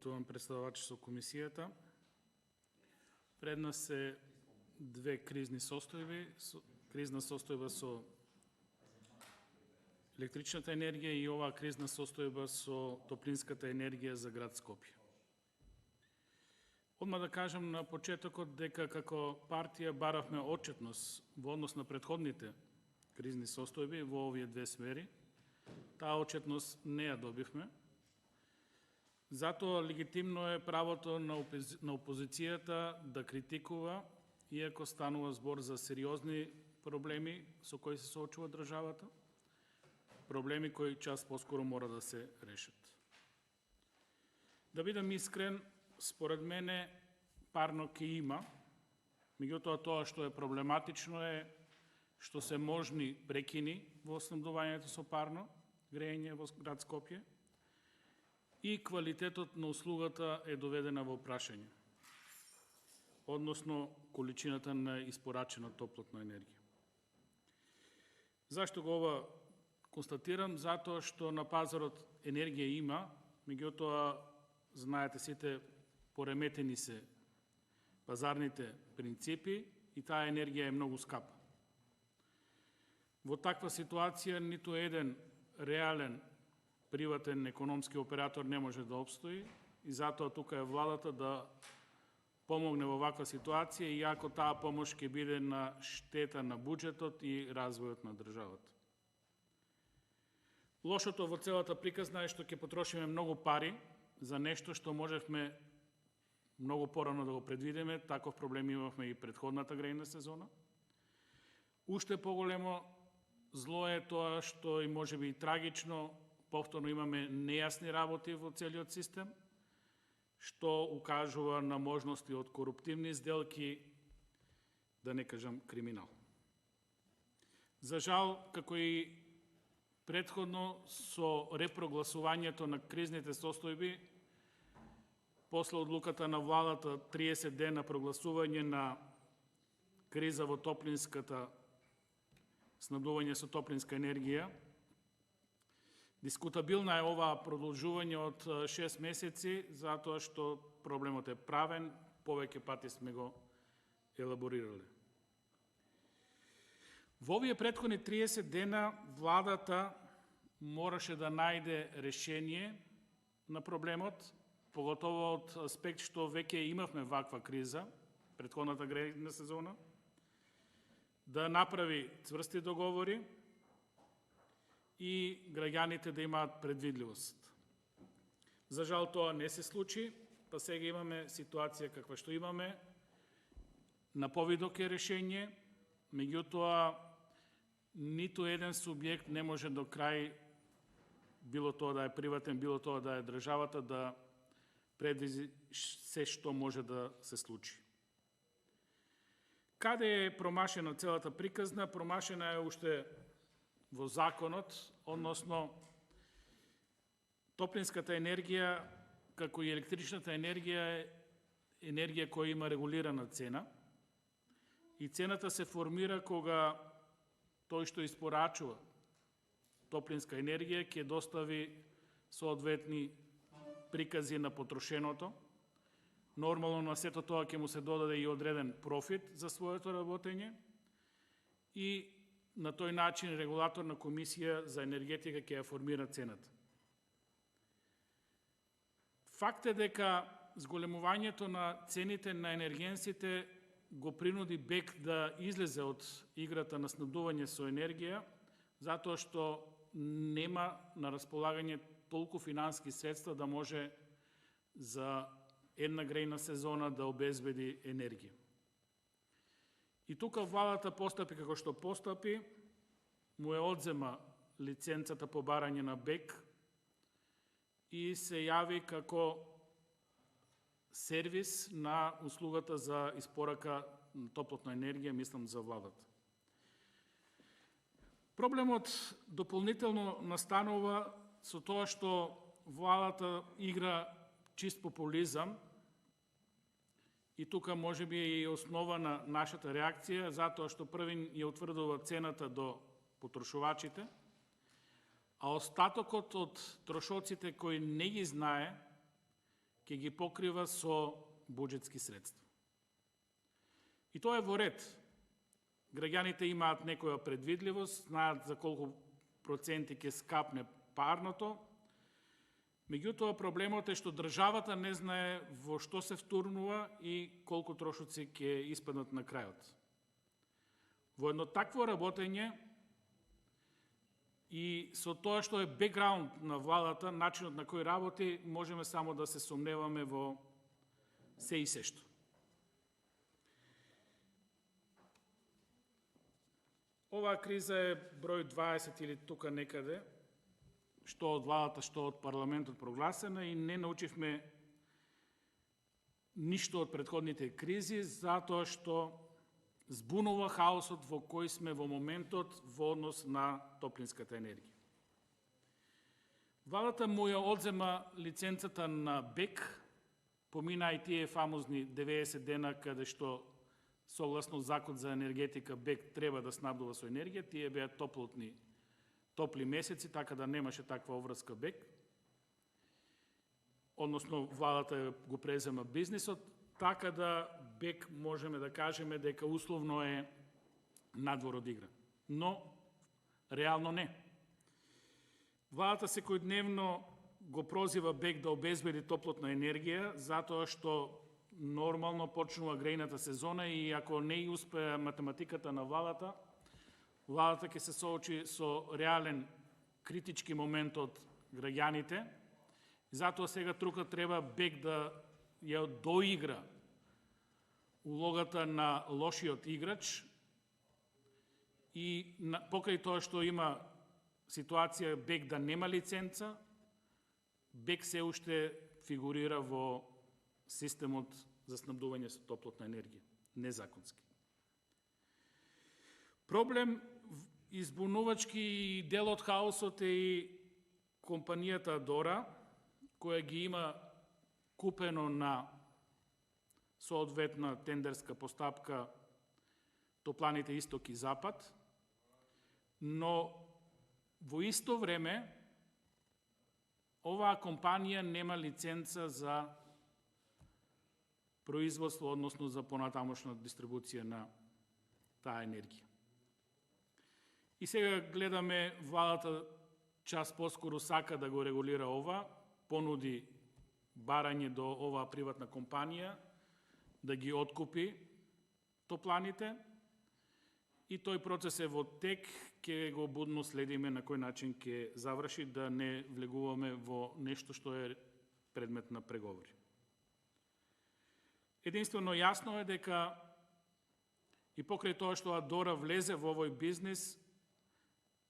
Поштован председавач со комисијата. Пред нас се две кризни состојби. Кризна состојба со електричната енергија и оваа кризна состојба со топлинската енергија за град Скопје. Одма да кажам на почетокот дека како партија баравме отчетност во однос на претходните кризни состојби во овие две смери. Таа отчетност не ја добивме. Затоа легитимно е правото на опозицијата да критикува, иако станува збор за сериозни проблеми со кои се соочува државата, проблеми кои час поскоро мора да се решат. Да бидам искрен, според мене парно ќе има, меѓутоа тоа што е проблематично е што се можни прекини во снабдувањето со парно грејење во град Скопје и квалитетот на услугата е доведена во прашање, односно количината на испорачена топлотна енергија. Зашто го ова констатирам? Затоа што на пазарот енергија има, меѓутоа знаете сите пореметени се пазарните принципи и таа енергија е многу скапа. Во таква ситуација ниту еден реален приватен економски оператор не може да обстои и затоа тука е владата да помогне во ваква ситуација, иако таа помош ќе биде на штета на буџетот и развојот на државата. Лошото во целата приказна е што ќе потрошиме многу пари за нешто што можевме многу порано да го предвидиме. Таков проблем имавме и претходната грејна сезона. Уште поголемо зло е тоа што и можеби и трагично, повторно имаме нејасни работи во целиот систем, што укажува на можности од коруптивни сделки, да не кажам криминал. За жал, како и претходно со репрогласувањето на кризните состојби, после одлуката на владата 30 дена прогласување на криза во топлинската снабдување со топлинска енергија, дискутабилна е оваа продолжување од 6 месеци, затоа што проблемот е правен, повеќе пати сме го елаборирале. Во овие претходни 30 дена владата мораше да најде решение на проблемот, поготово од аспект што веќе имавме ваква криза, претходната грејна сезона, да направи цврсти договори и граѓаните да имаат предвидливост. За жал тоа не се случи, па сега имаме ситуација каква што имаме. На повидок е решение, меѓутоа ниту еден субјект не може до крај, било тоа да е приватен, било тоа да е државата, да предвиди се што може да се случи. Каде е промашена целата приказна? Промашена е уште во законот, односно топлинската енергија, како и електричната енергија, е енергија која има регулирана цена и цената се формира кога тој што испорачува топлинска енергија ќе достави соодветни прикази на потрошеното. Нормално на сето тоа ќе му се додаде и одреден профит за своето работење и на тој начин регулаторна комисија за енергетика ќе ја формира цената. Факт е дека зголемувањето на цените на енергенсите го принуди БЕК да излезе од играта на снабдување со енергија, затоа што нема на располагање толку финански средства да може за една грејна сезона да обезбеди енергија. И тука владата постапи како што постапи, му е одзема лиценцата по барање на БЕК и се јави како сервис на услугата за испорака на топлотна енергија, мислам за владата. Проблемот дополнително настанува со тоа што владата игра чист популизам и тука може би е и основа на нашата реакција, затоа што првин ја утврдува цената до потрошувачите, а остатокот од трошоците кои не ги знае, ќе ги покрива со буџетски средства. И тоа е во ред. Граѓаните имаат некоја предвидливост, знаат за колку проценти ќе скапне парното. Меѓутоа, проблемот е што државата не знае во што се втурнува и колку трошоци ќе испаднат на крајот. Во едно такво работење и со тоа што е бекграунд на владата, начинот на кој работи, можеме само да се сомневаме во се и сешто. Оваа криза е број 20 или тука некаде, што од владата, што од парламентот прогласена и не научивме ништо од претходните кризи, затоа што збунува хаосот во кој сме во моментот во однос на топлинската енергија. Владата му ја одзема лиценцата на БЕК, помина и тие фамозни 90 дена каде што согласно Закон за енергетика БЕК треба да снабдува со енергија, тие беа топли месеци, така да немаше таква обврска БЕК. Односно, владата го презема бизнисот, така да БЕК можеме да кажеме дека условно е надвор од игра. Но, реално не. Владата секојдневно го прозива БЕК да обезбеди топлотна енергија, затоа што нормално почнува грејната сезона и ако не успее математиката на владата ќе се соочи со реален критички момент од граѓаните. Затоа сега трука треба БЕК да ја доигра улогата на лошиот играч и покрај тоа што има ситуација БЕК да нема лиценца, БЕК се уште фигурира во системот за снабдување со топлотна енергија, незаконски. Проблем избунувачки и дел од хаосот е и компанијата Дора, која ги има купено на соодветна тендерска постапка топланите Исток и Запад, но во исто време оваа компанија нема лиценца за производство, односно за понатамошна дистрибуција на таа енергија. И сега гледаме владата час поскоро сака да го регулира ова, понуди барање до оваа приватна компанија да ги откупи топланите и тој процес е во тек, ќе го будно следиме на кој начин ќе заврши, да не влегуваме во нешто што е предмет на преговори. Единствено јасно е дека и покрај тоа што Дора влезе во овој бизнис,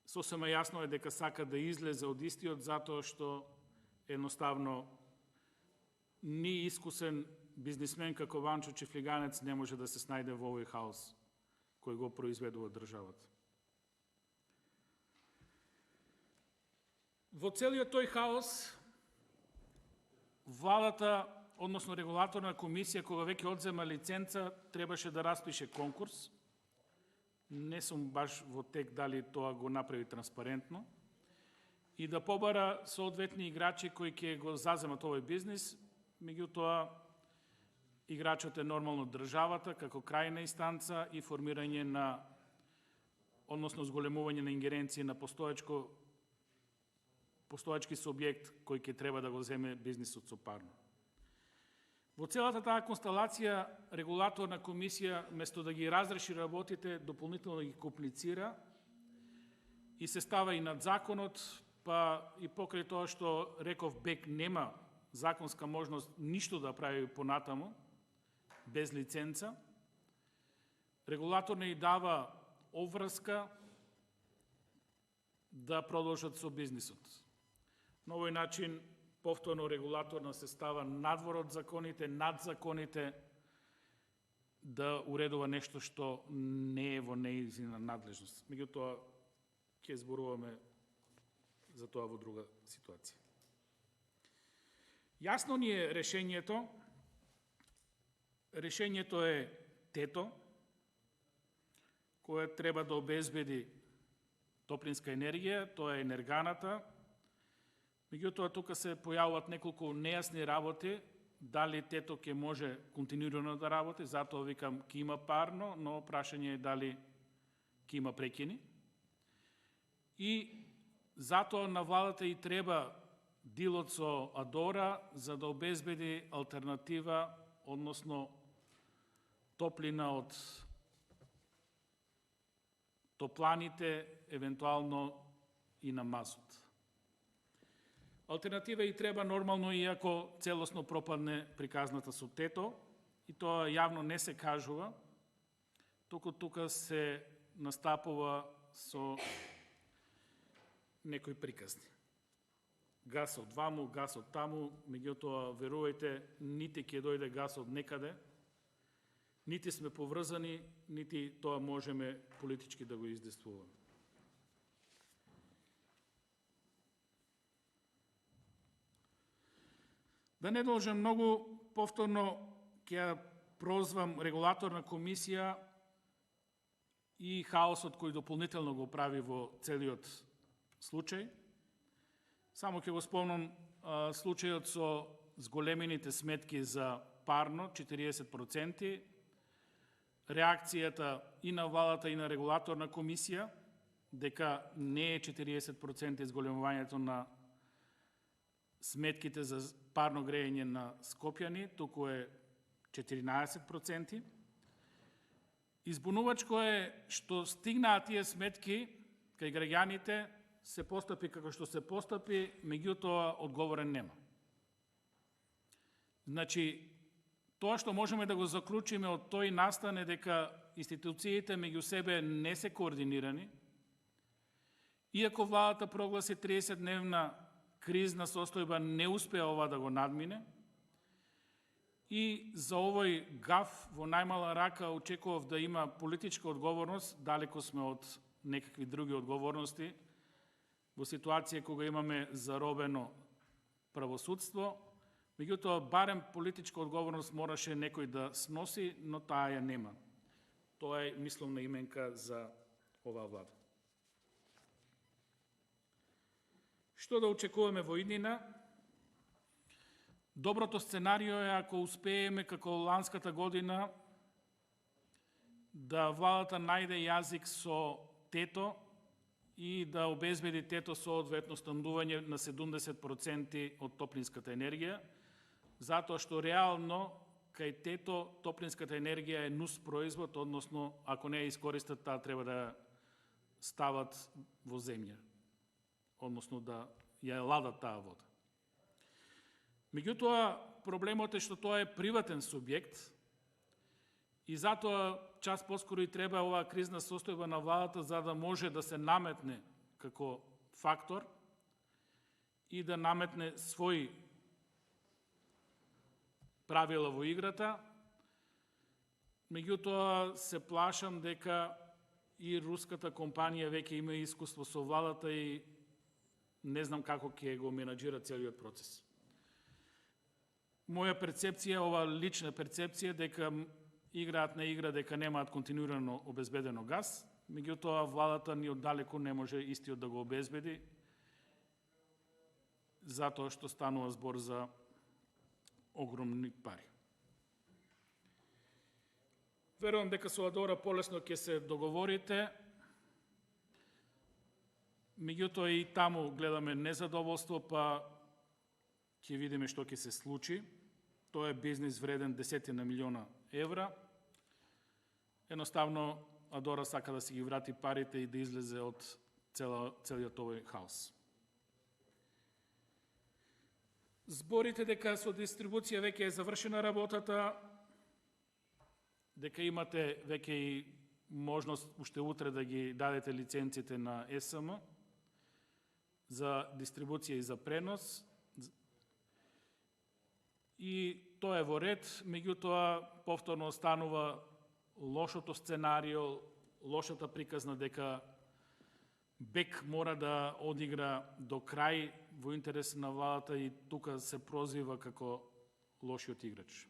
сосема јасно е дека сака да излезе од истиот, затоа што едноставно ни искусен бизнисмен како Ванчо Чифлиганец не може да се снајде во овој хаос кој го произведува државата. Во целиот тој хаос, владата, односно регулаторна комисија, кога веќе одзема лиценца, требаше да распише конкурс. Не сум баш во тек дали тоа го направи транспарентно. И да побара соодветни играчи кои ќе го заземат овој бизнис, меѓутоа играчот е нормално државата како крајна инстанца и формирање на, односно зголемување на ингеренции на постоечки субјект кој ќе треба да го земе бизнисот со парно. Во целата таа констелација, регулаторна комисија, место да ги разреши работите, дополнително ги комплицира и се става и над законот, па и покрај тоа што реков БЕК нема законска можност ништо да прави понатаму, без лиценца. Регулатор не ја дава обврска да продолжат со бизнисот. На овој начин, повторно регулаторна се става надвор од законите, над законите, да уредува нешто што не е во нејзина надлежност. Меѓутоа, ќе зборуваме за тоа во друга ситуација. Јасно ни е решението. Решението е тето, кое треба да обезбеди топлинска енергија, тоа е енерганата. Меѓутоа, тука се појавуваат неколку нејасни работи дали тето ќе може континуирано да работи, затоа викам ќе има парно, но прашање е дали ќе има прекини. И затоа на владата и треба дилот со Адора за да обезбеди алтернатива, односно топлина од топланите, евентуално и на мазут. Алтернатива и треба нормално, иако целосно пропадне приказната со тето, и тоа јавно не се кажува, туку тука се настапува со некои приказни. Газ од ваму, газ од таму, меѓутоа, верувајте, нити ќе дојде газ од некаде, нити сме поврзани, нити тоа можеме политички да го издействуваме. Да не должам многу, повторно ќе ја прозвам регулаторна комисија и хаосот кој дополнително го прави во целиот случај. Само ќе го спомнам случајот со зголемените сметки за парно, 40%, реакцијата и на владата и на регулаторна комисија, дека не е 40% изголемувањето на сметките за парно грејење на Скопјани, туку е 14%. Избунувачко е што стигнаа тие сметки кај граѓаните, се постапи како што се постапи, меѓутоа одговорен нема. Значи, тоа што можеме да го заклучиме од тој настан е дека институциите меѓу себе не се координирани, иако владата прогласи 30-дневна кризна состојба, не успеа ова да го надмине, и за овој гаф во најмала рака очекував да има политичка одговорност, далеко сме од некакви други одговорности, во ситуација кога имаме заробено правосудство, меѓутоа барем политичка одговорност мораше некој да сноси, но таа ја нема. Тоа е мисловна именка за оваа влада. Што да очекуваме во иднина? Доброто сценарио е ако успееме како ланската година да владата најде јазик со тето и да обезбеди тето соодветно снабдување на 70% од топлинската енергија, затоа што реално кај тето топлинската енергија е нус производ, односно ако не ја искористат, таа треба да стават во земја, односно да ја ладат таа вода. Меѓутоа, проблемот е што тоа е приватен субјект и затоа час поскоро и треба оваа кризна состојба на владата за да може да се наметне како фактор и да наметне своји правила во играта. Меѓутоа, се плашам дека и руската компанија веќе има искуство со владата и не знам како ќе го менаџира целиот процес. Моја перцепција, ова лична перцепција, дека играат на игра, дека немаат континуирано обезбедено газ, меѓутоа владата ни оддалеку не може истиот да го обезбеди, затоа што станува збор за огромни пари. Верувам дека со Адора полесно ќе се договорите, меѓутоа и таму гледаме незадоволство, па ќе видиме што ќе се случи. Тоа е бизнис вреден десетина милиона евра. Едноставно, Адора сака да си ги врати парите и да излезе од целиот овој хаос. Зборите дека со дистрибуција веќе е завршена работата, дека имате веќе и можност уште утре да ги дадете лиценците на СМ за дистрибуција и за пренос, и тоа е во ред, меѓутоа повторно останува лошото сценарио, лошата приказна дека БЕК мора да одигра до крај во интерес на владата и тука се прозива како лошиот играч.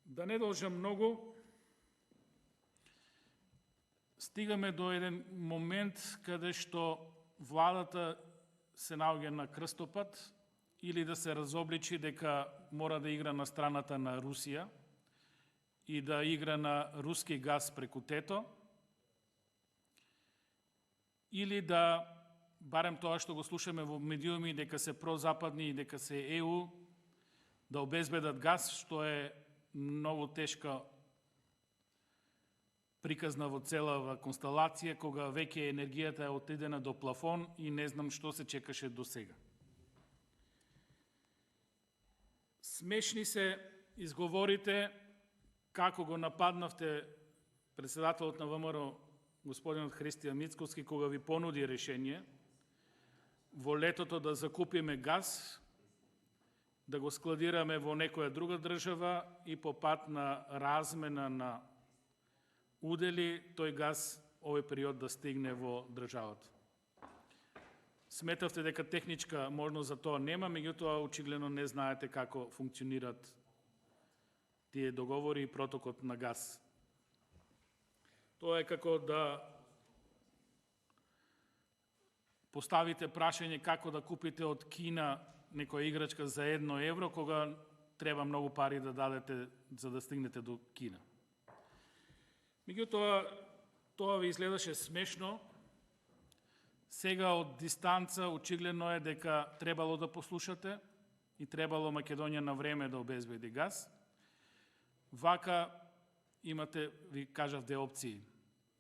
Да не должам многу, стигаме до еден момент каде што владата се наоѓа на крстопат или да се разобличи дека мора да игра на страната на Русија и да игра на руски газ преку ТЕТО, или да, барем тоа што го слушаме во медиуми, дека се прозападни и дека се ЕУ, да обезбедат газ, што е многу тешка приказна во целава констелација, кога веќе енергијата е отидена до плафон и не знам што се чекаше до сега. Смешни се изговорите како го нападнавте председателот на ВМРО, господинот Христијан Мицкоски, кога ви понуди решение во летото да закупиме газ, да го складираме во некоја друга држава и по пат на размена на удели, тој газ овој период да стигне во државата. Сметавте дека техничка можност за тоа нема, меѓутоа очигледно не знаете како функционират тие договори и протокот на газ. Тоа е како да поставите прашање како да купите од Кина некоја играчка за €1, кога треба многу пари да дадете за да стигнете до Кина. Меѓутоа, тоа ви изгледаше смешно. Сега од дистанца очигледно е дека требало да послушате и требало Македонија на време да обезбеди газ. Вака имате, ви кажав, две опции.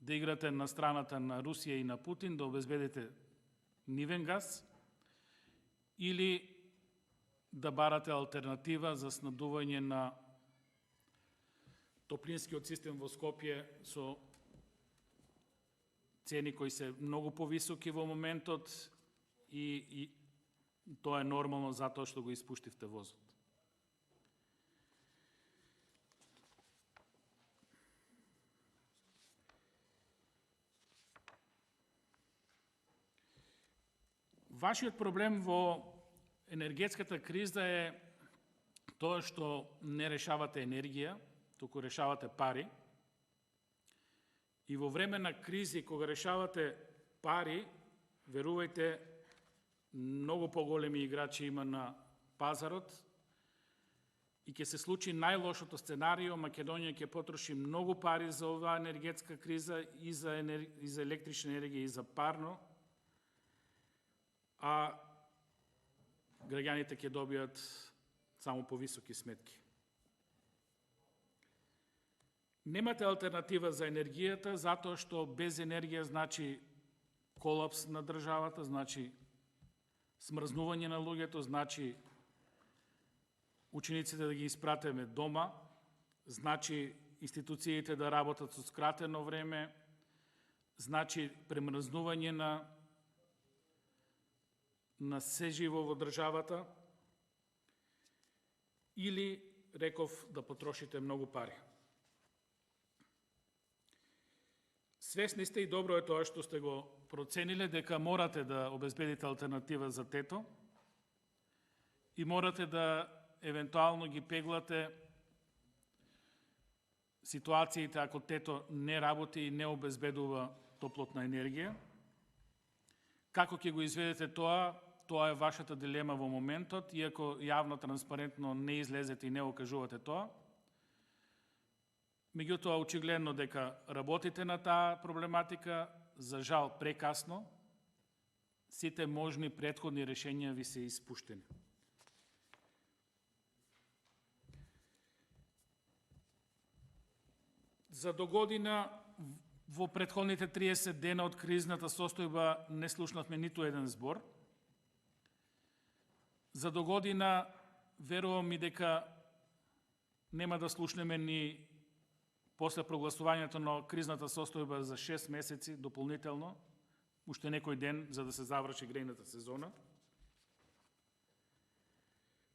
Да играте на страната на Русија и на Путин, да обезбедите нивен газ, или да барате алтернатива за снабдување на топлинскиот систем во Скопје со цени кои се многу повисоки во моментот и тоа е нормално затоа што го испуштивте возот. Вашиот проблем во енергетската криза е тоа што не решавате енергија, туку решавате пари. И во време на кризи, кога решавате пари, верувајте, многу поголеми играчи има на пазарот и ќе се случи најлошото сценарио, Македонија ќе потроши многу пари за оваа енергетска криза и за електрична енергија и за парно, а граѓаните ќе добијат само повисоки сметки. Немате алтернатива за енергијата, затоа што без енергија значи колапс на државата, значи смрзнување на луѓето, значи учениците да ги испратиме дома, значи институциите да работат со скратено време, значи премрзнување на се живо во државата, или, реков, да потрошите многу пари. Свесни сте и добро е тоа што сте го процениле дека морате да обезбедите алтернатива за ТЕТО и морате да евентуално ги пеглате ситуациите ако ТЕТО не работи и не обезбедува топлотна енергија. Како ќе го изведете тоа? Тоа е вашата дилема во моментот, иако јавно, транспарентно не излезете и не окажувате тоа. Меѓутоа, очигледно дека работите на таа проблематика, за жал прекасно, сите можни претходни решенија ви се испуштени. За догодина, во претходните 30 дена од кризната состојба не слушнавме ниту еден збор. За догодина, верувам и дека нема да слушнеме ни после прогласувањето на кризната состојба за 6 месеци дополнително, уште некој ден за да се заврши грејната сезона.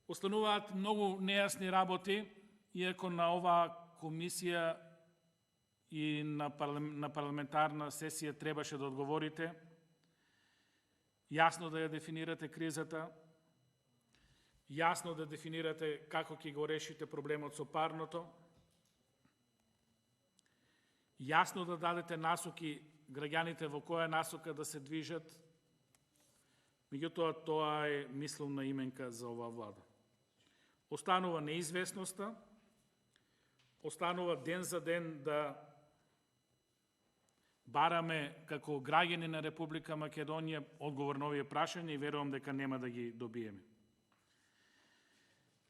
Остануваат многу нејасни работи, иако на оваа комисија и на парламентарна сесија требаше да одговорите, јасно да ја дефинирате кризата, јасно да дефинирате како ќе го решите проблемот со парното, јасно да дадете насоки граѓаните во која насока да се движат Меѓутоа, тоа е мисловна именка за оваа влада. Останува неизвестноста, останува ден за ден да бараме како граѓани на Република Македонија одговор на овие прашања и верувам дека нема да ги добиеме.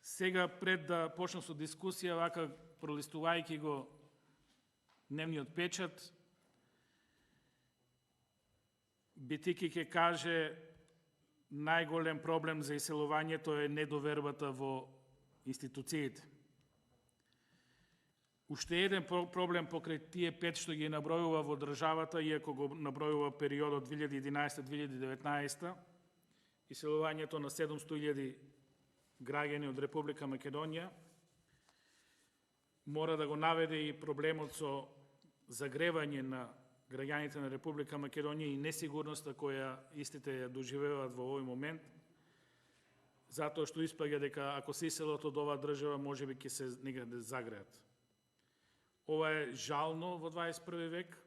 Сега, пред да почнам со дискусија, вака пролистувајќи го дневниот печат, Битики ќе каже најголем проблем за иселувањето е недовербата во институциите. Уште еден проблем покрај тие 5 што ги набројува во државата, иако го набројува периодот 2011-2019, иселувањето на 700.000 граѓани од Република Македонија, мора да го наведе и проблемот со загревање на граѓаните на Република Македонија и несигурноста која истите ја доживеvaат во овој момент, затоа што испаѓа дека ако се иселат од оваа држава, можеби ќе се негде загреат. Ова е жално во 21 век,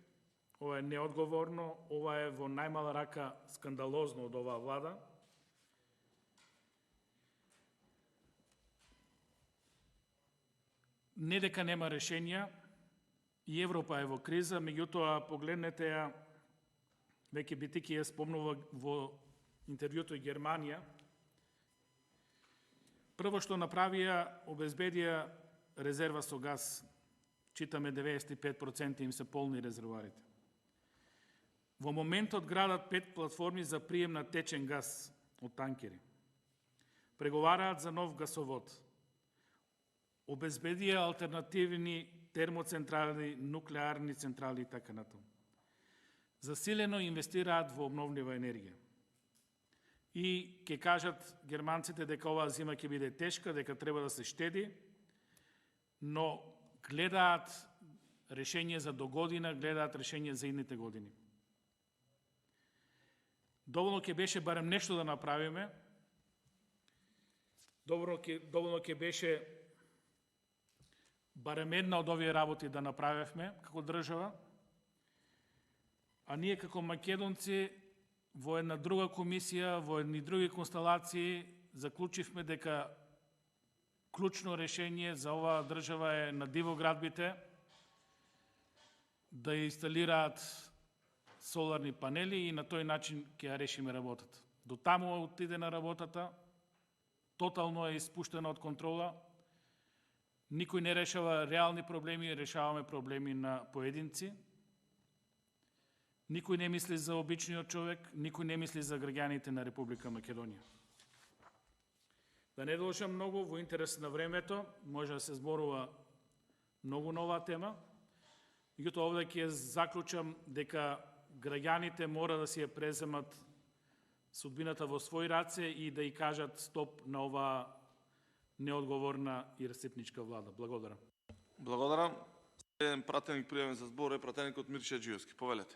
ова е неодговорно, ова е во најмала рака скандалозно од оваа влада. Не дека нема решенија, и Европа е во криза, меѓутоа погледнете ја, веќе Битики ја спомнува во интервјуто и Германија. Прво што направија, обезбедија резерва со газ. Читаме 95% им се полни резервоарите. Во моментот градат 5 платформи за прием на течен газ од танкери. Преговараат за нов гасовод. Обезбедија алтернативни термоцентрали, нуклеарни централи и така натаму. Засилено инвестираат во обновлива енергија. И ќе кажат германците дека оваа зима ќе биде тешка, дека треба да се штеди, но гледаат решение за до година, гледаат решение за идните години. Доволно ќе беше барем нешто да направиме, доволно ќе беше барем една од овие работи да направевме како држава, а ние како македонци во една друга комисија, во едни други констелации, заклучивме дека клучно решение за оваа држава е на дивоградбите да инсталираат соларни панели и на тој начин ќе ја решиме работата. До таму отиде на работата, тотално е испуштена од контрола, никој не решава реални проблеми, решаваме проблеми на поединци. Никој не мисли за обичниот човек, никој не мисли за граѓаните на Република Македонија. Да не должам многу, во интерес на времето, може да се зборува многу на оваа тема. Меѓутоа, овде ќе заклучам дека граѓаните мора да си ја преземат судбината во своји раце и да ја кажат стоп на оваа неодговорна и расипничка влада. Благодарам. Благодарам. Еден пратеник пријавен за збор е пратеникот Мирча Џијовски. Повелете.